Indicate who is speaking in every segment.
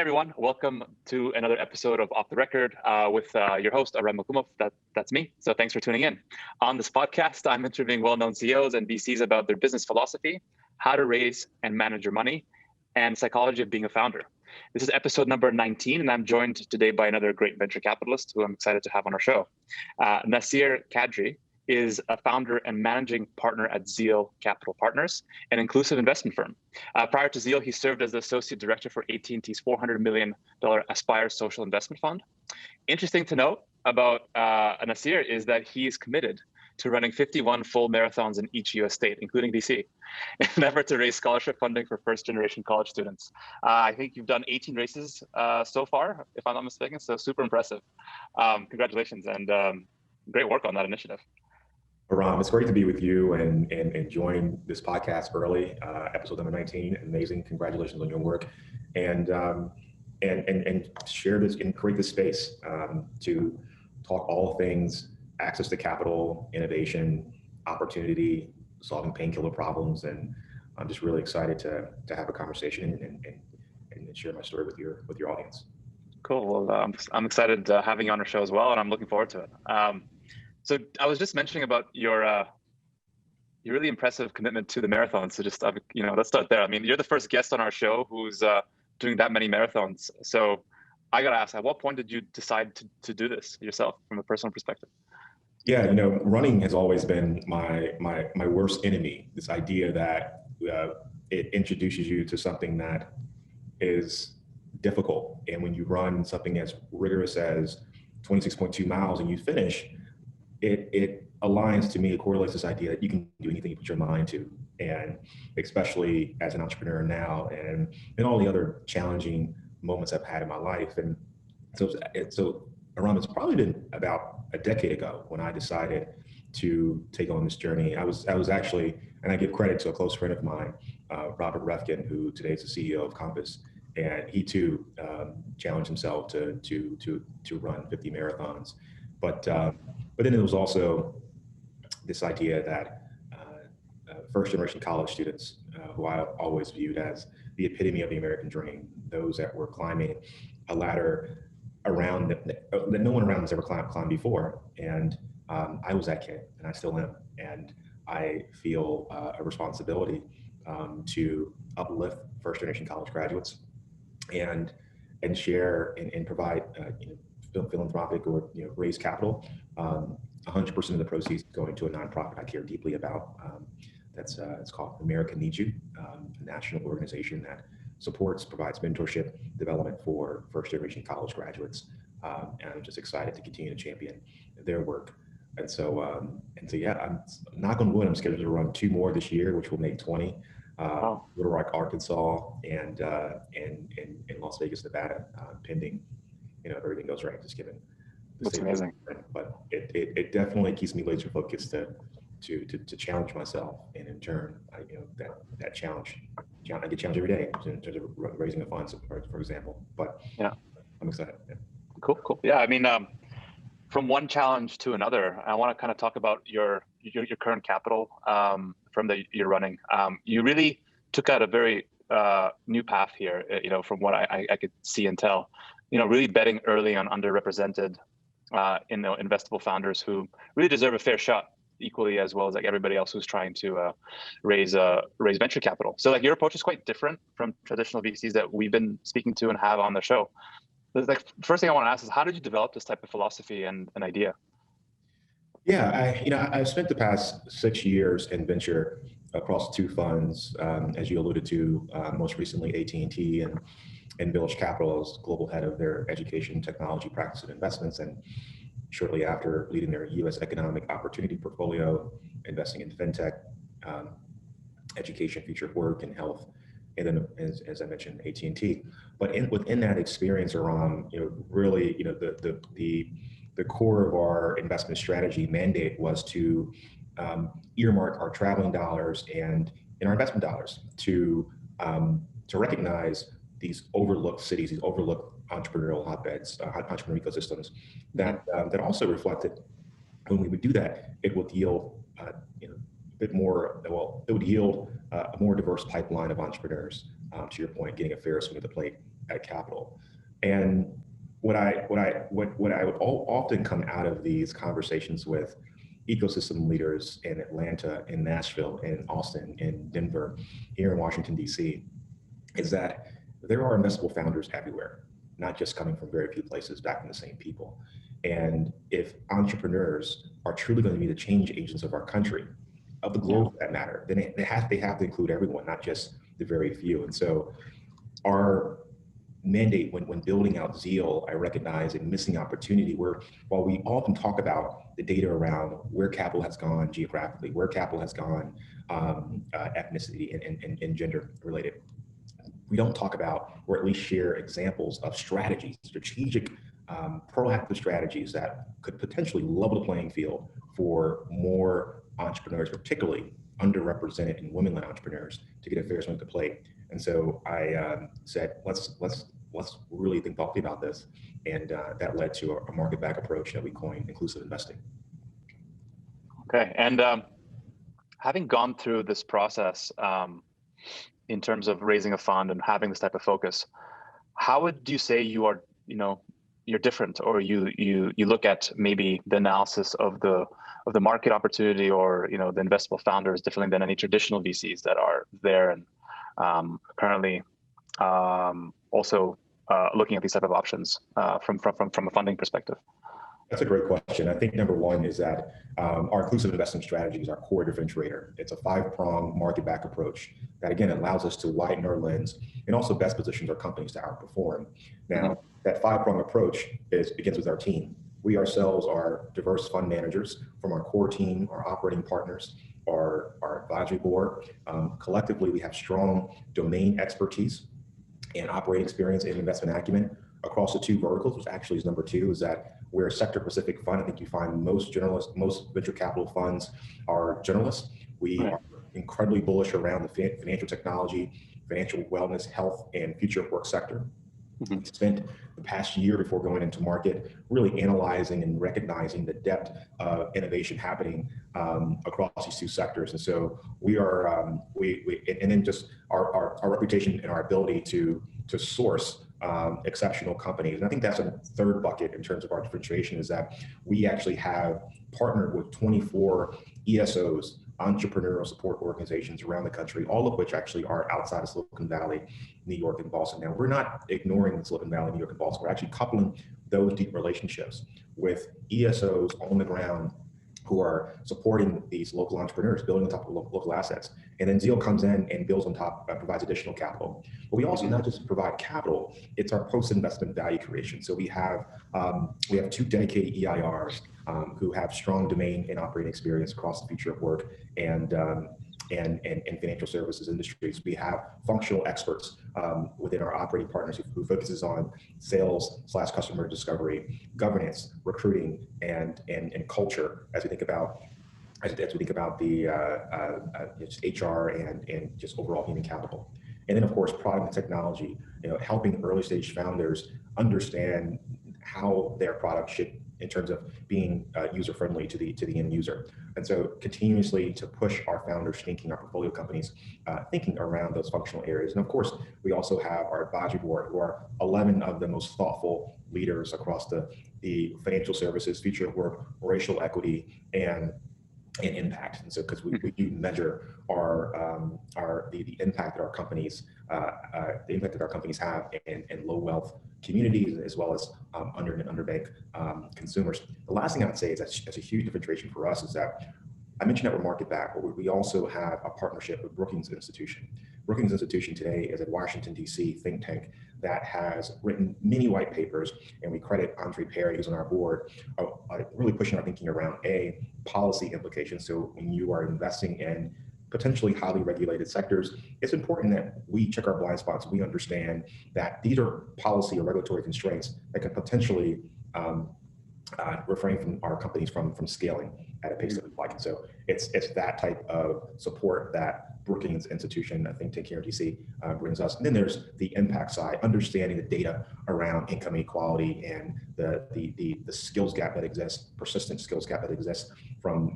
Speaker 1: everyone. Welcome to another episode of Off the Record with your host, Aram Melkoumov. That's me. So thanks for tuning in. On this podcast, I'm interviewing well-known CEOs and VCs about their business philosophy, how to raise and manage your money, and psychology of being a founder. This is episode number 19, and I'm joined today by another great venture capitalist who I'm excited to have on our show. Nasir Qadree is a founder and managing partner at Zeal Capital Partners, an inclusive investment firm. Prior to Zeal, he served as the associate director for AT&T's $400 million Aspire social investment fund. Interesting to note about Nassir is that he is committed to running 51 full marathons in each US state, including DC, in an effort to raise scholarship funding for first-generation college students. I think you've done 18 races so far, if I'm not mistaken, so super impressive. Congratulations, and great work on that initiative.
Speaker 2: Aram, it's great to be with you and join this podcast early, episode number 19. Amazing, congratulations on your work, and share this and create this space to talk all things access to capital, innovation, opportunity, solving painkiller problems, and I'm just really excited to have a conversation and share my story with your audience.
Speaker 1: Cool. Well, I'm excited having you on our show as well, and I'm looking forward to it. So I was just mentioning about your really impressive commitment to the marathon. So just let's start there. I mean, you're the first guest on our show who's doing that many marathons. So I gotta ask, at what point did you decide to do this yourself from a personal perspective?
Speaker 2: Yeah, running has always been my worst enemy. This idea that it introduces you to something that is difficult, and when you run something as rigorous as 26.2 miles and you finish, it aligns to me, it correlates this idea that you can do anything you put your mind to. And especially as an entrepreneur now and all the other challenging moments I've had in my life. And so Aram, it's probably been about a decade ago when I decided to take on this journey. I was actually, and I give credit to a close friend of mine, Robert Refkin, who today is the CEO of Compass. And he too challenged himself to run 50 marathons. But then there was also this idea that first generation college students, who I always viewed as the epitome of the American dream, those that were climbing a ladder around that no one around has ever climbed before. And I was that kid, and I still am. And I feel a responsibility to uplift first generation college graduates and share and provide philanthropic or raise capital. 100% of the proceeds going to a nonprofit I care deeply about. It's called America Needs You, a national organization that provides mentorship development for first generation college graduates. And I'm just excited to continue to champion their work. And so yeah, I'm not going to win. I'm scheduled to run 2 more this year, which will make 20. Little Rock, Arkansas, and Las Vegas, Nevada, pending, if everything goes right, just given.
Speaker 1: That's amazing.
Speaker 2: But it definitely keeps me laser focused to challenge myself, and in turn, that challenge. I get challenged every day in terms of raising a fund, for example. But yeah, I'm excited. Yeah.
Speaker 1: Cool. Yeah, I mean, from one challenge to another, I want to kind of talk about your current capital from that you're running. You really took out a very new path here. From what I could see and tell. Really betting early on underrepresented investable founders who really deserve a fair shot, equally as well as everybody else who's trying to raise venture capital. So your approach is quite different from traditional VCs that we've been speaking to and have on the show. First thing I want to ask is, how did you develop this type of philosophy and an idea?
Speaker 2: Yeah, I've spent the past 6 years in venture across 2 funds, as you alluded to, most recently AT&T and Village Capital as global head of their education, technology, practice, and investments, and shortly after leading their U.S. economic opportunity portfolio, investing in fintech, education, future work, and health, and then as I mentioned, AT&T. But within that experience, Aram, really, the core of our investment strategy mandate was to earmark our traveling dollars and our investment dollars to recognize these overlooked cities, these overlooked entrepreneurial hotbeds, entrepreneurial ecosystems that also reflected, when we would do that, it would yield a bit more, it would yield a more diverse pipeline of entrepreneurs, to your point, getting a fair swing at the plate at capital. And what I would often come out of these conversations with ecosystem leaders in Atlanta, in Nashville, in Austin, in Denver, here in Washington, D.C., is that there are investable founders everywhere, not just coming from very few places, backing the same people. And if entrepreneurs are truly going to be the change agents of our country, of the globe for that matter, then they have to include everyone, not just the very few. And so our mandate when building out Zeal, I recognize a missing opportunity where, while we often talk about the data around where capital has gone geographically, where capital has gone ethnicity and gender related, we don't talk about, or at least share examples of strategies, strategic, proactive strategies that could potentially level the playing field for more entrepreneurs, particularly underrepresented and women-led entrepreneurs, to get a fair swing to play. And so I said, let's really think thoughtfully about this, and that led to a market-back approach that we coined inclusive investing.
Speaker 1: Okay, and having gone through this process in terms of raising a fund and having this type of focus, how would you say you are, you're different, or you look at maybe the analysis of the market opportunity, or the investable founders differently than any traditional VCs that are there and currently also looking at these type of options from a funding perspective?
Speaker 2: That's a great question. I think number one is that our inclusive investing strategy is our core differentiator. It's a 5-pronged market-back approach that, again, allows us to widen our lens and also best positions our companies to outperform. Now, that 5-pronged approach begins with our team. We ourselves are diverse fund managers from our core team, our operating partners, our advisory board. Collectively, we have strong domain expertise and operating experience and investment acumen across the 2 verticals, which actually is number 2, is that we're a sector-specific fund. I think you find most venture capital funds are generalists. We are incredibly bullish around the financial technology, financial wellness, health, and future of work sector. We spent the past year before going into market really analyzing and recognizing the depth of innovation happening across these 2 sectors. And so we are, and then just our reputation and our ability to source exceptional companies. And I think that's a 3rd bucket in terms of our differentiation, is that we actually have partnered with 24 ESOs, entrepreneurial support organizations around the country, all of which actually are outside of Silicon Valley, New York, and Boston. Now, we're not ignoring Silicon Valley, New York, and Boston. We're actually coupling those deep relationships with ESOs on the ground who are supporting these local entrepreneurs, building on top of local assets. And then Zeal comes in and builds on top, provides additional capital. But we also not just provide capital, it's our post-investment value creation. So we have 2 dedicated EIRs who have strong domain and operating experience across the future of work and financial services industries. We have functional experts within our operating partners who focuses on sales/customer discovery, governance, recruiting, and culture as we think about the just HR and just overall human capital. And then, of course, product and technology, helping early stage founders understand how their product should, in terms of being user-friendly to the end user. And so continuously to push our founders thinking, our portfolio companies thinking around those functional areas. And of course, we also have our advisory board, who are 11 of the most thoughtful leaders across the financial services, future of work, racial equity, and impact. And so, because we do measure the impact that our companies have in low wealth communities, as well as under and underbanked consumers. The last thing I would say is that's a huge differentiation for us, is that I mentioned that we're market back, but we also have a partnership with Brookings Institution. Brookings Institution today is a Washington, D.C. think tank that has written many white papers, and we credit Andre Perry, who's on our board, really pushing our thinking around policy implications. So when you are investing in potentially highly regulated sectors, it's important that we check our blind spots. We understand that these are policy or regulatory constraints that can potentially refrain from our companies from scaling at a pace that we like. And so it's that type of support that Brookings Institution, I think, take care of DC, brings us. And then there's the impact side, understanding the data around income inequality and the skills gap that exists, persistent skills gap that exists from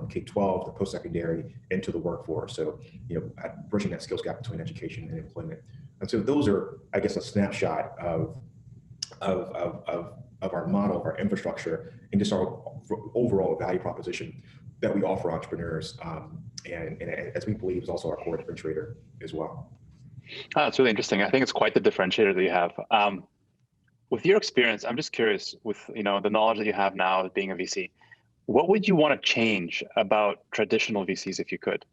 Speaker 2: K-12 to post-secondary into the workforce. So, bridging that skills gap between education and employment. And so those are, I guess, a snapshot of our model, of our infrastructure, and just our overall value proposition that we offer entrepreneurs, and as we believe is also our core differentiator as well.
Speaker 1: That's really interesting. I think it's quite the differentiator that you have. With your experience, I'm just curious, with the knowledge that you have now as being a VC, what would you want to change about traditional VCs if you could?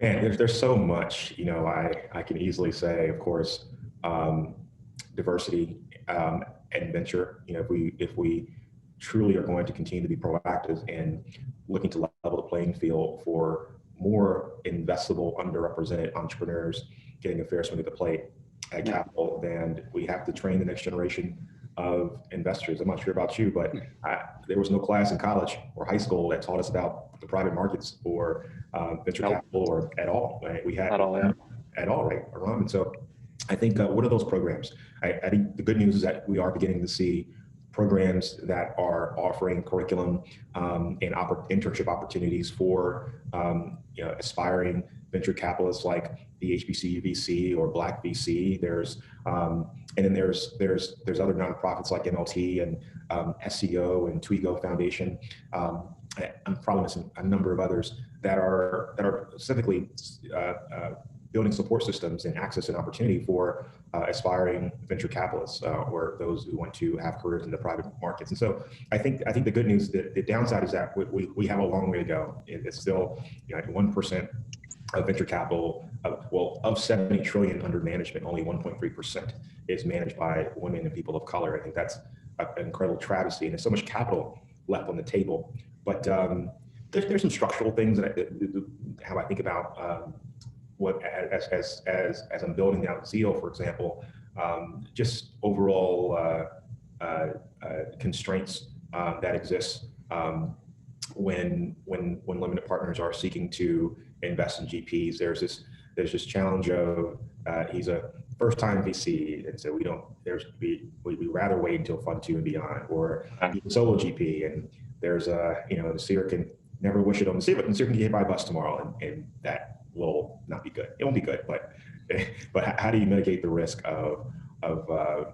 Speaker 2: Man, there's so much. I can easily say, of course, diversity and venture. If we truly are going to continue to be proactive and looking to level the playing field for more investable, underrepresented entrepreneurs getting a fair swing at the plate at capital, then we have to train the next generation of investors. I'm not sure about you, but there was no class in college or high school that taught us about the private markets or venture capital or at all. Right? We had at all, right, Aram? And so I think what are those programs? I think the good news is that we are beginning to see programs that are offering curriculum and internship opportunities for aspiring venture capitalists like the HBCU VC or Black VC. And then there's other nonprofits like MLT and SEO and Twigo Foundation. I'm probably missing a number of others that are specifically building support systems and access and opportunity for aspiring venture capitalists or those who want to have careers in the private markets. And so I think the good news, the downside is that we have a long way to go. It's still 1% of venture capital, of 70 trillion under management, only 1.3% is managed by women and people of color. I think that's an incredible travesty, and there's so much capital left on the table. But there's some structural things that how I think about what as I'm building out Zeal, for example, just overall constraints that exist when limited partners are seeking to invest in GPs. There's this challenge of he's a first-time VC, and so we rather wait until Fund 2 and beyond, or he's a solo GP, and there's Nassir can never wish it on Nassir, but Nassir can get hit by a bus tomorrow, and that will not be good. It won't be good, but how do you mitigate the risk of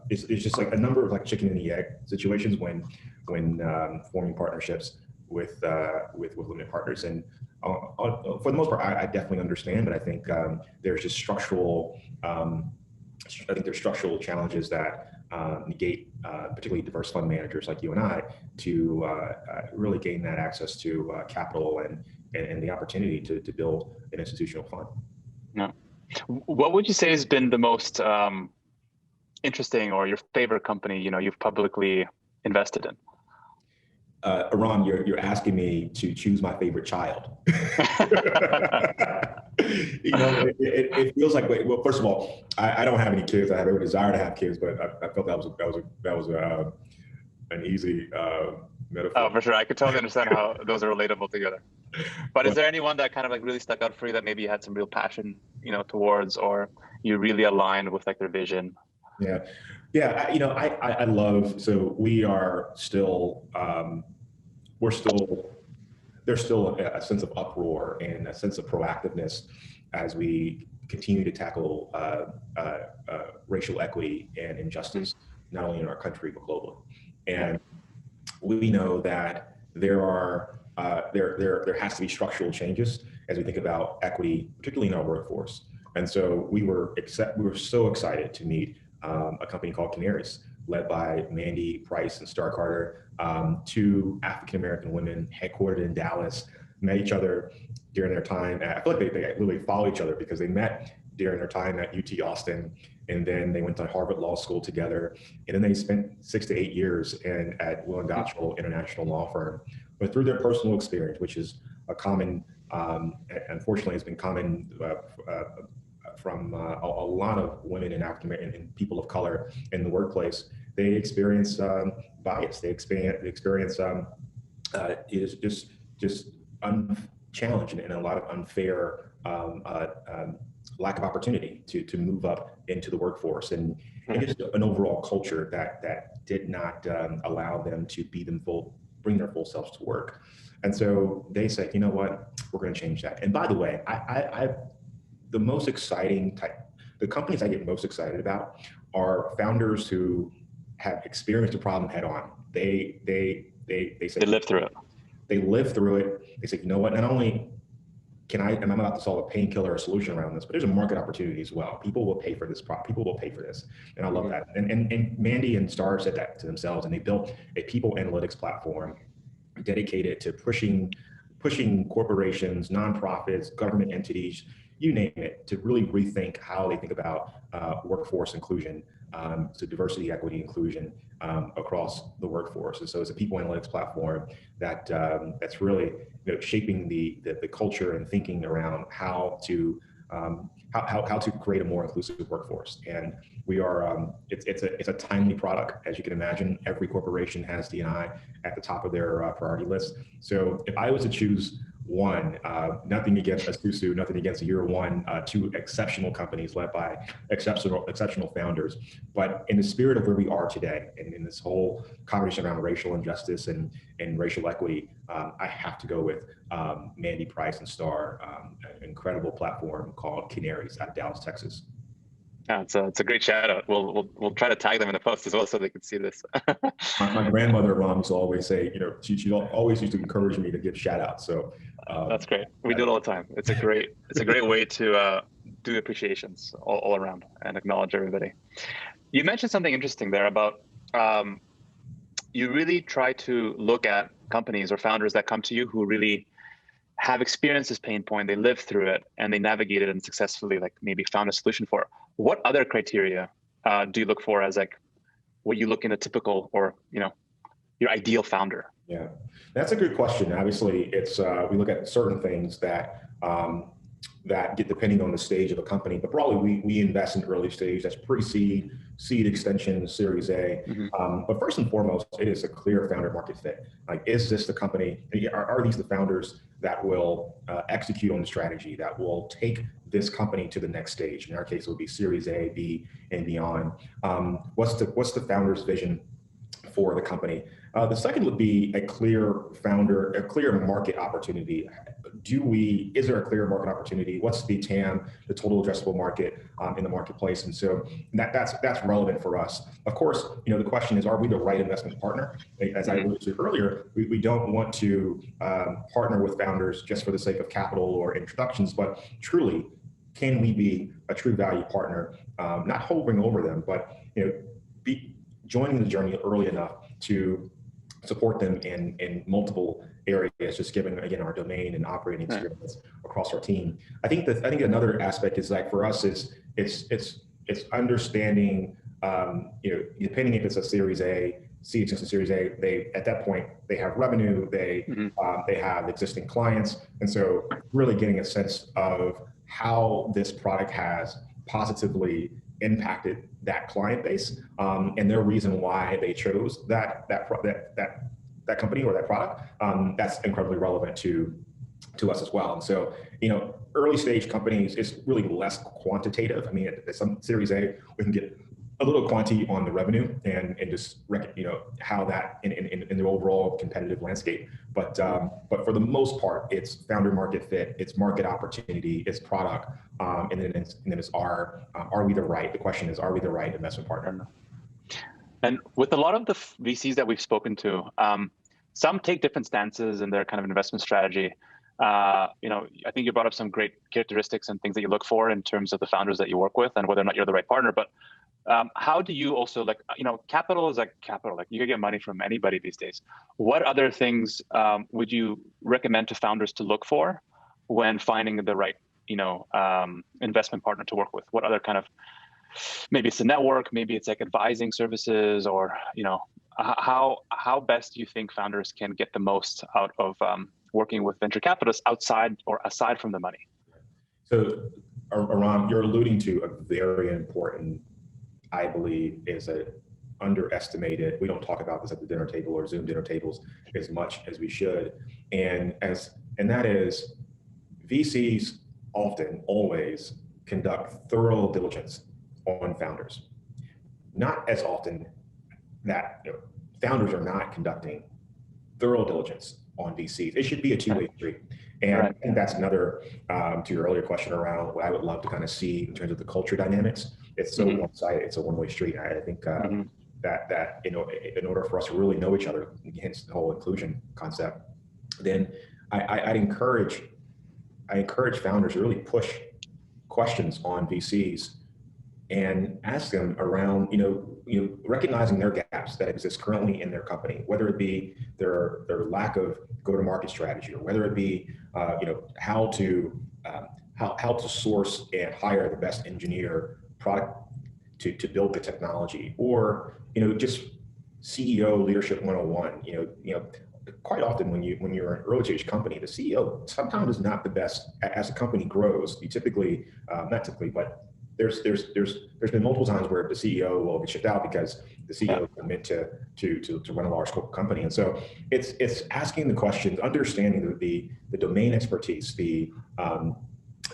Speaker 2: it's just like a number of like chicken and the egg situations when forming partnerships with limited partners. And for the most part, I definitely understand, but I think there's just structural challenges that negate particularly diverse fund managers like you and I to really gain that access to capital and the opportunity to build an institutional fund.
Speaker 1: Yeah. What would you say has been the most interesting or your favorite company you've publicly invested in?
Speaker 2: Aram, you're asking me to choose my favorite child. It feels like, well, first of all, I don't have any kids. I have every desire to have kids, but I felt that was an easy metaphor.
Speaker 1: Oh, for sure. I could totally understand how those are relatable together. But is there anyone that kind of like really stuck out for you that maybe you had some real passion, towards, or you really aligned with like their vision?
Speaker 2: Yeah. I love, so we are still, there's still a sense of uproar and a sense of proactiveness as we continue to tackle racial equity and injustice, not only in our country, but globally. And we know that there has to be structural changes as we think about equity, particularly in our workforce. And so we were so excited to meet a company called Canaries, led by Mandy Price and Star Carter, two African-American women headquartered in Dallas, met each other during their time. I feel like they literally follow each other because they met during their time at UT Austin, and then they went to Harvard Law School together, and then they spent 6 to 8 years at Will & Gotchell International Law Firm. But through their personal experience, which is a common, unfortunately, has been common from a lot of women and African-American people of color in the workplace, they experience bias. They experience is just unchallenged and a lot of unfair lack of opportunity to move up into the workforce, and just an overall culture that did not allow them to bring their full selves to work. And so they said, you know what, we're going to change that. And by the way, the most exciting the companies I get most excited about are founders who have experienced a problem head on. They say
Speaker 1: They live through it.
Speaker 2: They live through it. They say, you know what, not only am I about to solve a painkiller or solution around this, but there's a market opportunity as well. People will pay for this people will pay for this. And I love that. And Mandy and Star said that to themselves, and they built a people analytics platform dedicated to pushing corporations, nonprofits, government entities, you name it, to really rethink how they think about workforce inclusion, so diversity, equity, inclusion across the workforce. And so it's a people analytics platform that that's really shaping the culture and thinking around how to create a more inclusive workforce. And we are it's a timely product, as you can imagine. Every corporation has D&I at the top of their priority list. So if I was to choose one, nothing against Asusu, nothing against Year One, two exceptional companies led by exceptional founders. But in the spirit of where we are today, and in this whole conversation around racial injustice and racial equity, I have to go with Mandy Price and Star, an incredible platform called Canaries out of Dallas, Texas.
Speaker 1: Yeah, it's a great shout out. We'll try to tag them in the post as well so they can see this.
Speaker 2: my grandmother, mom, used to always say, she always used to encourage me to give shout outs. So
Speaker 1: that's great. We do it all the time. It's a great way to do appreciations all around and acknowledge everybody. You mentioned something interesting there about you really try to look at companies or founders that come to you who really have experienced this pain point, they lived through it, and they navigated and successfully maybe found a solution for it. What other criteria do you look for as what you look in a typical or your ideal founder?
Speaker 2: Yeah, that's a good question. Obviously, it's we look at certain things that get depending on the stage of a company, but broadly we invest in early stage. That's pre-seed, seed extension, Series A. But first and foremost, it is a clear founder market fit. Is this the company? Are these the founders that will execute on the strategy, that will take this company to the next stage? In our case, it would be Series A, B, and beyond. What's the founder's vision for the company? The second would be a clear market opportunity. Is there a clear market opportunity? What's the TAM, the total addressable market in the marketplace? And so that's relevant for us. Of course, the question is, are we the right investment partner? As I alluded to earlier, we don't want to partner with founders just for the sake of capital or introductions, but truly, can we be a true value partner, not hovering over them, but be joining the journey early enough to support them in multiple areas, just given, again, our domain and operating experience across our team. I think another aspect is for us it's understanding, depending if it's a Series A, seed extension Series A, at that point they have revenue, they have existing clients, and so really getting a sense of how this product has positively impacted that client base, and their reason why they chose that company or that product. That's incredibly relevant to us as well. And so, early stage companies is really less quantitative. I mean, at some Series A, we can get a little quantity on the revenue and just how that in the overall competitive landscape. But for the most part, it's founder market fit, it's market opportunity, it's product, and then it's are we the right? The question is, are we the right investment partner?
Speaker 1: And with a lot of the VCs that we've spoken to, some take different stances in their kind of investment strategy. I think you brought up some great characteristics and things that you look for in terms of the founders that you work with and whether or not you're the right partner. But how do you also capital is like capital, you can get money from anybody these days. What other things would you recommend to founders to look for when finding the right, investment partner to work with? What other kind of, maybe it's a network, maybe it's advising services, or, how best do you think founders can get the most out of working with venture capitalists outside or aside from the money?
Speaker 2: So Aram, you're alluding to a very important, I believe, is a underestimated. We don't talk about this at the dinner table or Zoom dinner tables as much as we should. And that is, VCs often, always conduct thorough diligence on founders. Not as often that founders are not conducting thorough diligence on VCs. It should be a two-way street. And
Speaker 1: Right.
Speaker 2: I think that's another, to your earlier question around what I would love to kind of see in terms of the culture dynamics. It's so one-sided, it's a one-way street. I think that you know, in order for us to really know each other, hence the whole inclusion concept, then I'd encourage founders to really push questions on VCs and ask them around, recognizing their gaps that exist currently in their company, whether it be their lack of go-to-market strategy, or whether it be, how to source and hire the best engineer product to build the technology, or, just CEO leadership 101. Quite often when you're an early stage company, the CEO sometimes is not the best. As a company grows, you typically, not typically, but there's been multiple times where the CEO will get shipped out because the CEO is meant to run a large corporate company. And so it's asking the questions, understanding the domain expertise, the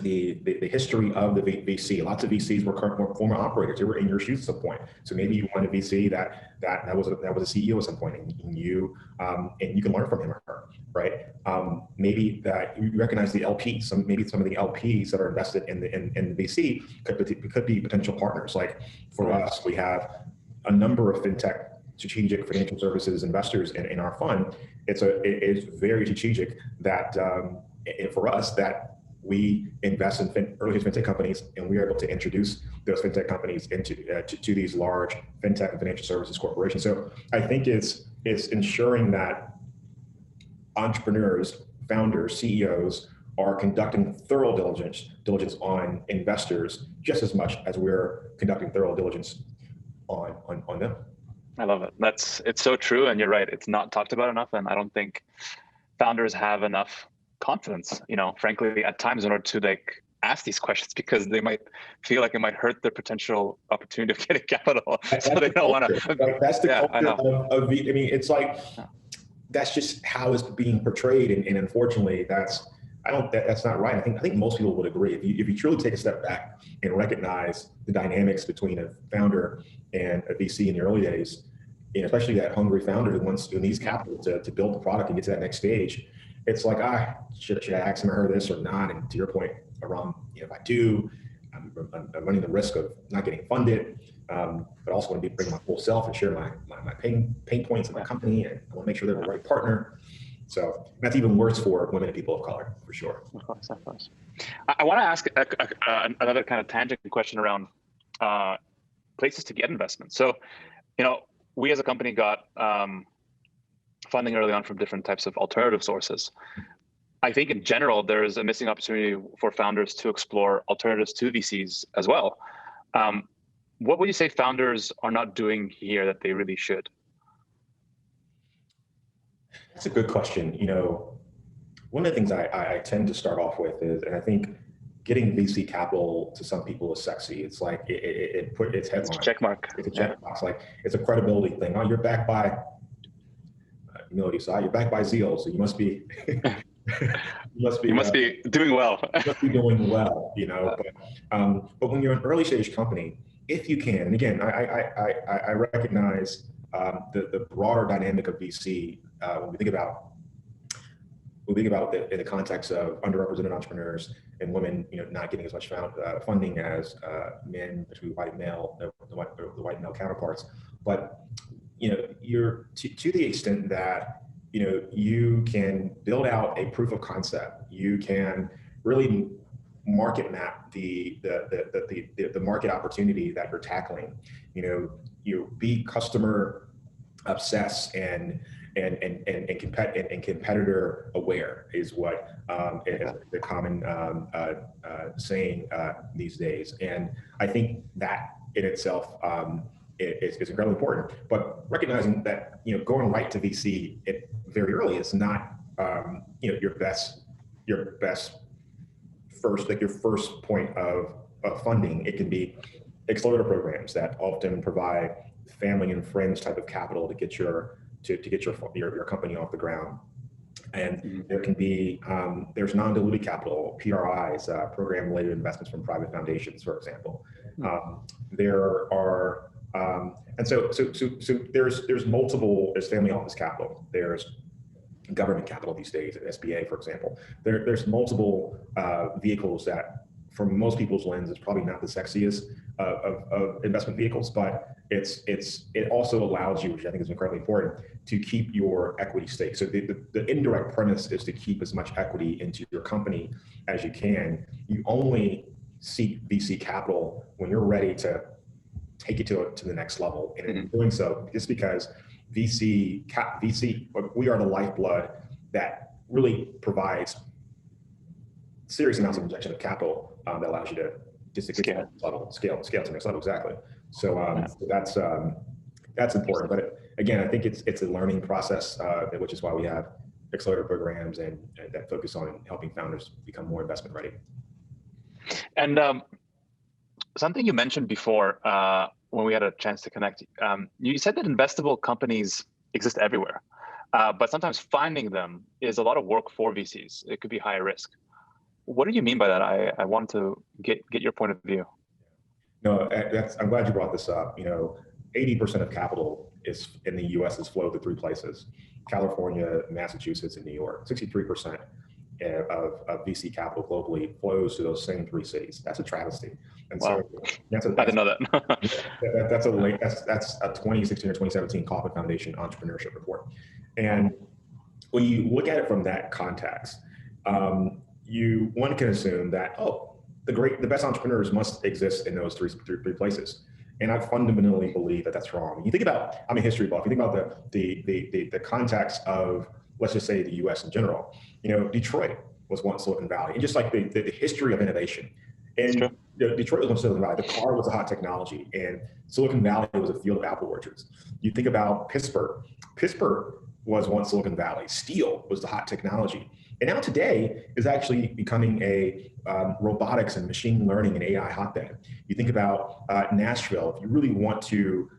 Speaker 2: history of the VC. Lots of VCs were former operators. They were in your shoes at some point. So maybe you want a VC that was a CEO at some point, and you can learn from him or her, right? Maybe that you recognize the LPs. Maybe some of the LPs that are invested in the VC could be potential partners. Like for us, we have a number of fintech strategic financial services investors in our fund. It is very strategic that for us that we invest in early fintech companies, and we are able to introduce those fintech companies to these large fintech and financial services corporations. So I think it's ensuring that entrepreneurs, founders, CEOs are conducting thorough diligence on investors just as much as we're conducting thorough diligence on them.
Speaker 1: I love it. It's so true, and you're right. It's not talked about enough, and I don't think founders have enough confidence, frankly, at times, in order to ask these questions, because they might feel like it might hurt their potential opportunity of getting capital. So they don't want to.
Speaker 2: That's the culture it's like, that's just how it's being portrayed, and unfortunately, that's not right. I think most people would agree. If you truly take a step back and recognize the dynamics between a founder and a VC in the early days, and especially that hungry founder who needs capital to build the product and get to that next stage, it's like, should I ask him or her this or not? And to your point, Aram, if I do, I'm running the risk of not getting funded, but also want to bring my full self and share my pain points in my company, and I want to make sure they're the right partner. So that's even worse for women and people of color, for sure.
Speaker 1: Of course. I want to ask another kind of tangent question around places to get investment. So, we as a company got funding early on from different types of alternative sources. I think in general, there is a missing opportunity for founders to explore alternatives to VCs as well. What would you say founders are not doing here that they really should?
Speaker 2: That's a good question. One of the things I tend to start off with is, and I think getting VC capital to some people is sexy. It's like it's headline.
Speaker 1: It's a check mark.
Speaker 2: It's a check box. Like it's a credibility thing. Oh, you're backed by you're backed by Zeal, so you must be you must be
Speaker 1: doing well.
Speaker 2: You must be doing well, But when you're an early stage company, if you can, and again, I recognize the broader dynamic of VC when we think about it in the context of underrepresented entrepreneurs and women, not getting as much funding as men, especially the white male counterparts. But you're to the extent that you can build out a proof of concept, you can really market map the market opportunity that you're tackling. You be customer obsessed and competitor aware is what is the common saying these days. And I think that in itself is incredibly important. But recognizing that going right to VC very early is not your best first point of funding. It can be accelerator programs that often provide family and friends type of capital to get your company off the ground. And there can be there's non-dilutive capital, PRIs, program related investments from private foundations, for example. There are and so there's multiple. There's family office capital. There's government capital these days, SBA, for example. There's multiple vehicles that, from most people's lens, is probably not the sexiest of investment vehicles, but it also allows you, which I think is incredibly important, to keep your equity stake. So the indirect premise is to keep as much equity into your company as you can. You only seek VC capital when you're ready to take it to the next level. And in doing so, just because VC, we are the lifeblood that really provides serious amounts of injection of capital that allows you to just scale to the next level. Exactly. So that's important. But again, I think it's a learning process, which is why we have accelerator programs and that focus on helping founders become more investment ready.
Speaker 1: And something you mentioned before when we had a chance to connect, you said that investable companies exist everywhere, but sometimes finding them is a lot of work for VCs. It could be higher risk. What do you mean by that? I wanted to get your point of view.
Speaker 2: No, I'm glad you brought this up. 80% of capital is in the U.S. is flowed to three places: California, Massachusetts, and New York. 63% of VC capital globally flows to those same three cities. That's a travesty. And
Speaker 1: wow.
Speaker 2: So
Speaker 1: I didn't know that.
Speaker 2: that's a 2016 or 2017 Kauffman Foundation entrepreneurship report. And when you look at it from that context, one can assume that the best entrepreneurs must exist in those three places. And I fundamentally believe that that's wrong. You think about, I'm a history buff. You think about the context of, let's just say, the U.S. in general. Detroit was once Silicon Valley, and just like the history of innovation. And Detroit was once Silicon Valley. The car was a hot technology, and Silicon Valley was a field of apple orchards. You think about Pittsburgh. Pittsburgh was once Silicon Valley. Steel was the hot technology. And now today is actually becoming a robotics and machine learning and AI hotbed. You think about Nashville. If you really want to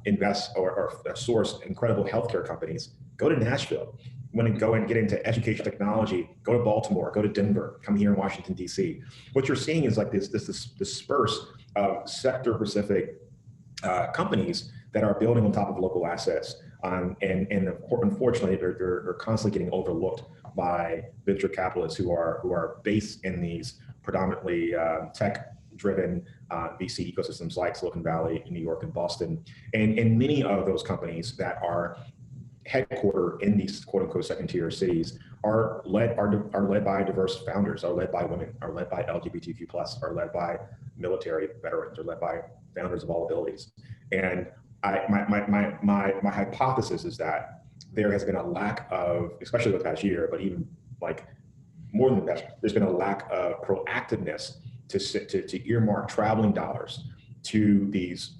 Speaker 2: invest or source incredible healthcare companies, go to Nashville. Want to go and get into education technology, go to Baltimore, go to Denver, come here in Washington, D.C. What you're seeing is like this disperse of sector-specific companies that are building on top of local assets. And unfortunately, they're constantly getting overlooked by venture capitalists who are based in these predominantly tech-driven VC ecosystems like Silicon Valley, New York, and Boston. And many of those companies that are headquartered in these quote-unquote second-tier cities are led by diverse founders, are led by women, are led by LGBTQ+, are led by military veterans, are led by founders of all abilities. And my hypothesis is that there has been a lack of, especially the past year, but even like more than that, there's been a lack of proactiveness to earmark traveling dollars to these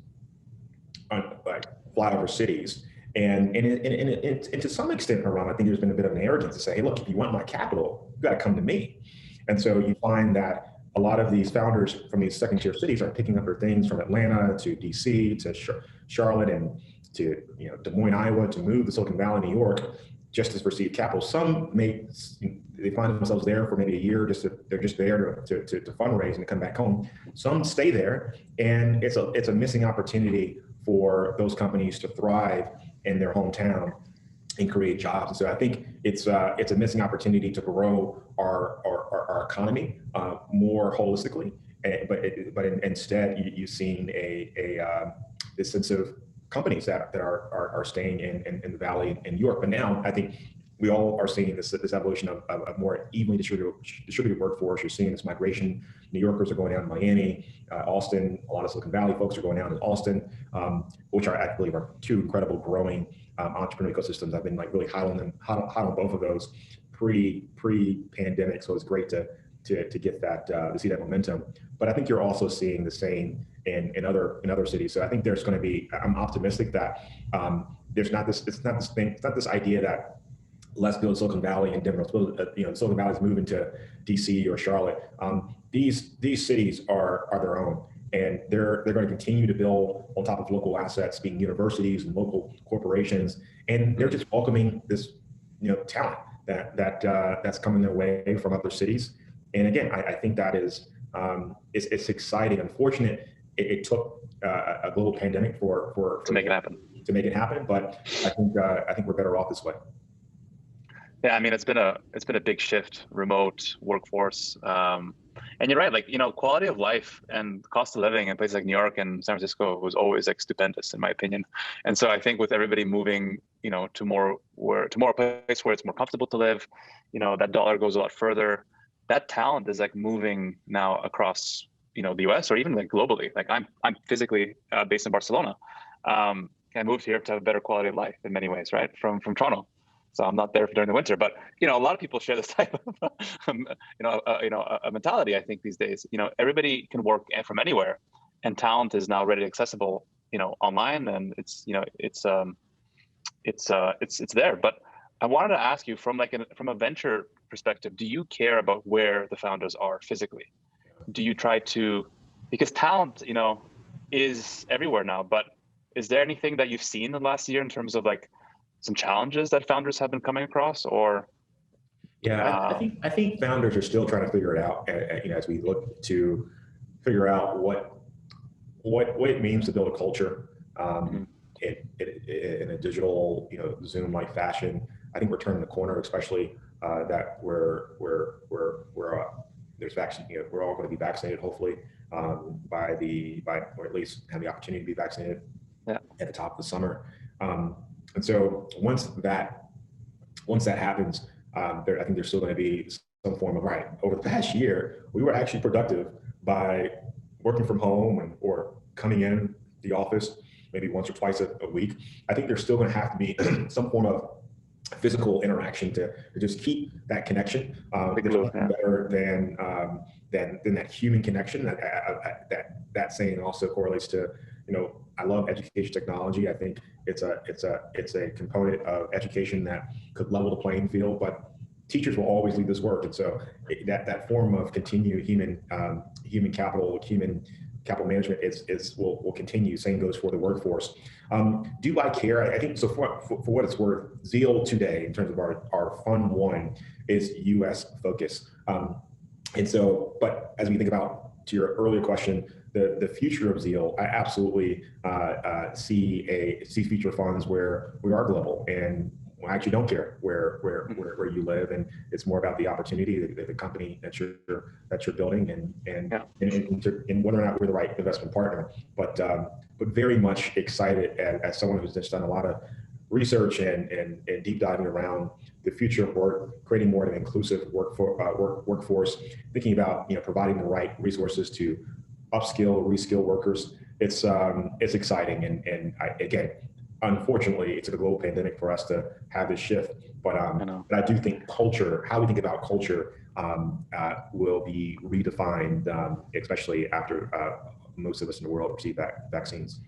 Speaker 2: like flyover cities. And to some extent, Aram, I think there's been a bit of an arrogance to say, hey, look, if you want my capital, you got to come to me. And so you find that a lot of these founders from these second-tier cities are picking up their things from Atlanta to DC to Charlotte and to Des Moines, Iowa, to move to Silicon Valley, New York, just to receive capital. Some they find themselves there for maybe a year, they're just there to fundraise and to come back home. Some stay there, and it's a missing opportunity for those companies to thrive in their hometown and create jobs. And so I think it's a missing opportunity to grow our economy more holistically. But instead, you've seen this sense of companies that are staying in the Valley in New York. But now I think we all are seeing this evolution of more evenly distributed workforce. You're seeing this migration. New Yorkers are going down to Miami, Austin. A lot of Silicon Valley folks are going down to Austin, which I believe are two incredible growing entrepreneurial ecosystems. I've been like really hot on both of those pre-pandemic. So it's great to get that to see that momentum. But I think you're also seeing the same in other cities. So I think there's going to be. I'm optimistic that there's not this. It's not this idea that let's build Silicon Valley and Denver. Let's build, Silicon Valley's moving to DC or Charlotte. These cities are their own, and they're going to continue to build on top of local assets, being universities and local corporations, and they're just welcoming this talent that's coming their way from other cities. And again, I think that is it's exciting. Unfortunate, it took a global pandemic to make it happen. But I think we're better off this way.
Speaker 1: Yeah, I mean, it's been a big shift, remote workforce, and you're right. Like, quality of life and cost of living in places like New York and San Francisco was always like stupendous, in my opinion. And so I think with everybody moving, to more place where it's more comfortable to live, that dollar goes a lot further. That talent is like moving now across, the U.S. or even like globally. Like I'm physically based in Barcelona. I moved here to have a better quality of life in many ways, right? From Toronto. So I'm not there during the winter, but a lot of people share this type of a mentality. I think these days, everybody can work from anywhere, and talent is now readily accessible, online, and it's there. But I wanted to ask you from a venture perspective, do you care about where the founders are physically? Do you try to, because talent, is everywhere now, but is there anything that you've seen in the last year in terms of like some challenges that founders have been coming across, or?
Speaker 2: Yeah, I think founders are still trying to figure it out, as we look to figure out what it means to build a culture in a digital, Zoom-like fashion. I think we're turning the corner, especially that there's vaccine. We're all going to be vaccinated, hopefully, or at least have the opportunity to be vaccinated at the top of the summer. And so once that happens, I think there's still going to be some form of right. Over the past year, we were actually productive by working from home or coming in the office maybe once or twice a week. I think there's still going to have to be some form of physical interaction to just keep that connection. There's nothing better than that human connection. That saying also correlates to, I love education technology. I think it's a component of education that could level the playing field, but teachers will always lead this work. And so that form of continued human capital management will continue. Same goes for the workforce. Do I care? I think so. For what it's worth, Zeal today, in terms of our Fund 1, is U.S. focused. And so, but as we think about, to your earlier question, the future of Zeal, I absolutely see future funds where we are global, and I actually don't care where you live, and it's more about the opportunity, the company that you're building, and whether or not we're the right investment partner. But very much excited as someone who's just done a lot of research and deep diving around the future of work, creating more of an inclusive workforce, thinking about providing the right resources to upskill, reskill workers. It's exciting, and again, unfortunately, it's a global pandemic for us to have this shift. But I do think culture, how we think about culture, will be redefined, especially after most of us in the world receive vaccines.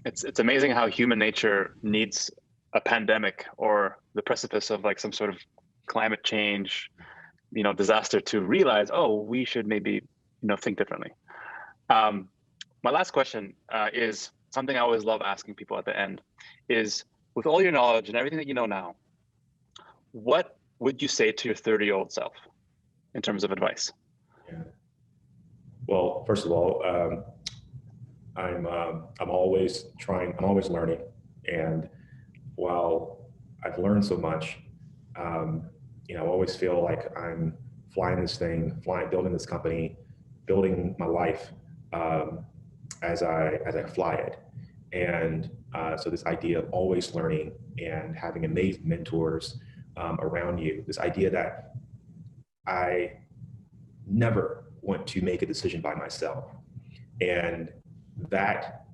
Speaker 1: It's amazing how human nature needs a pandemic or the precipice of like some sort of climate change, disaster to realize, oh, we should maybe, think differently. My last question is something I always love asking people at the end is, with all your knowledge and everything that you know now, what would you say to your 30-year-old self in terms of advice?
Speaker 2: Yeah. Well, first of all, I'm always learning. And while I've learned so much, I always feel like I'm flying this thing, building this company, building my life as I fly it. And so this idea of always learning and having amazing mentors around you, this idea that I never want to make a decision by myself. And that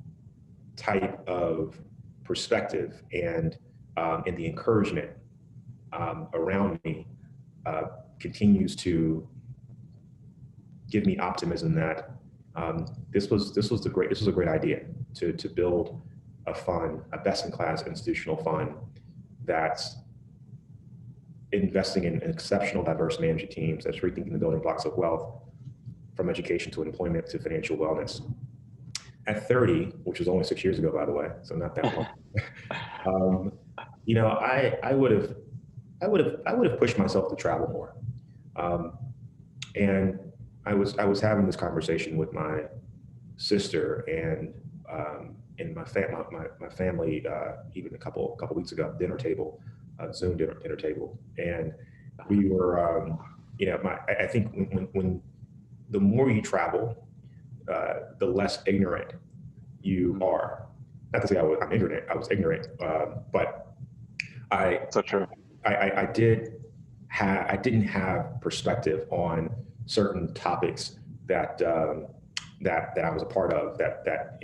Speaker 2: type of perspective and the encouragement around me continues to give me optimism that this was a great idea to build a fund, a best-in-class institutional fund that's investing in exceptional diverse management teams, that's rethinking the building blocks of wealth, from education to employment to financial wellness. At 30, which was only 6 years ago, by the way, so not that long, I would have pushed myself to travel more. And I was having this conversation with my sister and my family even a couple weeks ago at the dinner table Zoom dinner table, and we were, I think when the more you travel, the less ignorant you are. Not to say I'm ignorant, I was ignorant, but
Speaker 1: So true.
Speaker 2: I didn't have perspective on certain topics that I was a part of. That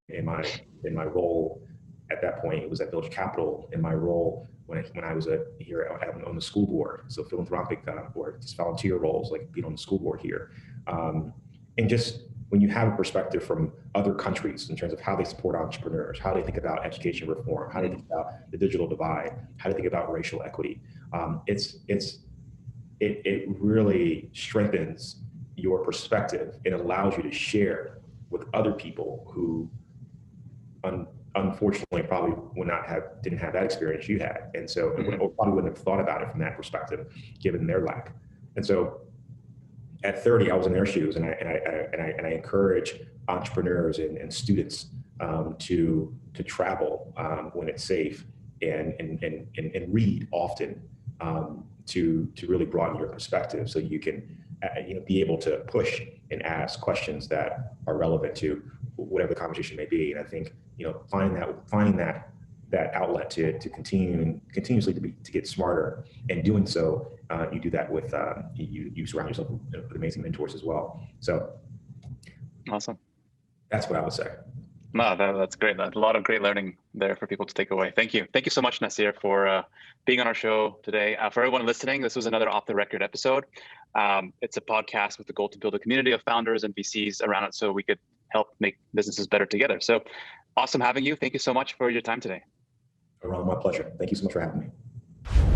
Speaker 2: in my role at that point, it was at Village Capital. In my role when I was here on the school board, so philanthropic or just volunteer roles, like being on the school board here, and just when you have a perspective from other countries in terms of how they support entrepreneurs, how they think about education reform, how they think about the digital divide, how they think about racial equity, it really strengthens your perspective. It allows you to share with other people who unfortunately probably didn't have that experience you had, and so or probably wouldn't have thought about it from that perspective given their lack. And so at 30, I was in their shoes, and I encourage entrepreneurs and students to travel when it's safe, and read often, to really broaden your perspective, so you can be able to push and ask questions that are relevant to whatever the conversation may be. And I think finding that outlet to continuously to get smarter, and doing so, you do that with you surround yourself with amazing mentors as well. So
Speaker 1: awesome.
Speaker 2: That's what I would say.
Speaker 1: No, that's great. A lot of great learning there for people to take away. Thank you. Thank you so much, Nassir, for being on our show today. For everyone listening, this was another Off the Record episode. It's a podcast with the goal to build a community of founders and VCs around it, so we could help make businesses better together. So awesome having you. Thank you so much for your time today.
Speaker 2: Aram, my pleasure. Thank you so much for having me.